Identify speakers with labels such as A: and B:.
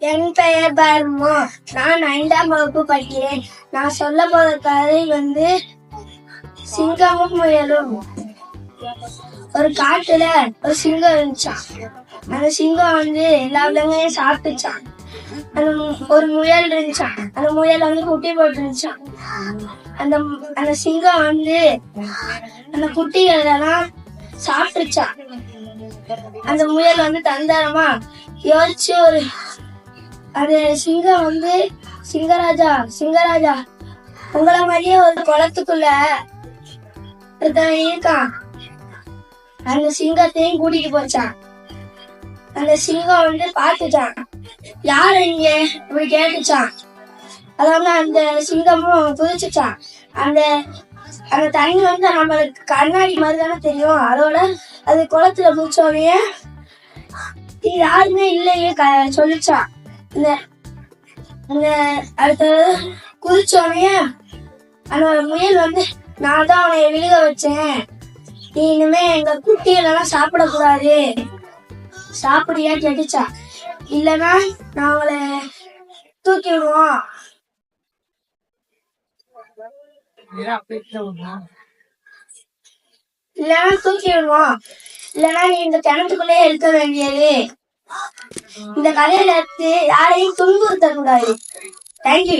A: என் பெயர் பர்மா. நான் 5ஆம் வகுப்பு படிக்கிறேன். நான் சொல்ல போற கதை சிங்கமும் முயலும். ஒரு காட்டுல ஒரு சிங்கம் இருந்துச்சான். அந்த சிங்கம் எல்லா விலங்கையும் சாப்பிட்டுச்சான். ஒரு முயல் இருந்துச்சான். அந்த முயல் குட்டி போட்டு இருந்துச்சான். அந்த சிங்கம் அந்த குட்டிகள் எல்லாம் சாப்பிட்டுச்சான். அந்த முயல் தந்திரமா யோசிச்சு அது சிங்கம் சிங்கராஜா சிங்கராஜா உங்களை மாதிரியே ஒரு குளத்துக்குள்ள இருக்கான். அந்த சிங்கத்தையும் கூட்டிட்டு போச்சான். அந்த சிங்கம் பாத்துச்சான். யாரு இங்க இப்படி கேட்டுச்சான். அதாவது அந்த சிங்கமும் குதிச்சுச்சான். அந்த அந்த தண்ணி நம்மளுக்கு கண்ணாடி மாதிரி தானே தெரியும். அதோட அது குளத்துல முடிச்சோடனே யாருமே இல்லையே சொல்லிச்சான். அடுத்த குதிச்சோடனே அந்த முயல் நான் தான் அவனை விழுக வச்சேன். நீ இனிமே எங்க குட்டிகளெல்லாம் சாப்பிடக்கூடாது, சாப்பிடியா கேட்டுச்சா. இல்லைன்னா நான் அவளை தூக்கி விடுவோம். இல்லைன்னா நீ இந்த கிணத்துக்குள்ளே இருக்க வேண்டியது. இந்த கதையில யாரையும் துன்புறுத்த கூடாது. தேங்க்யூ.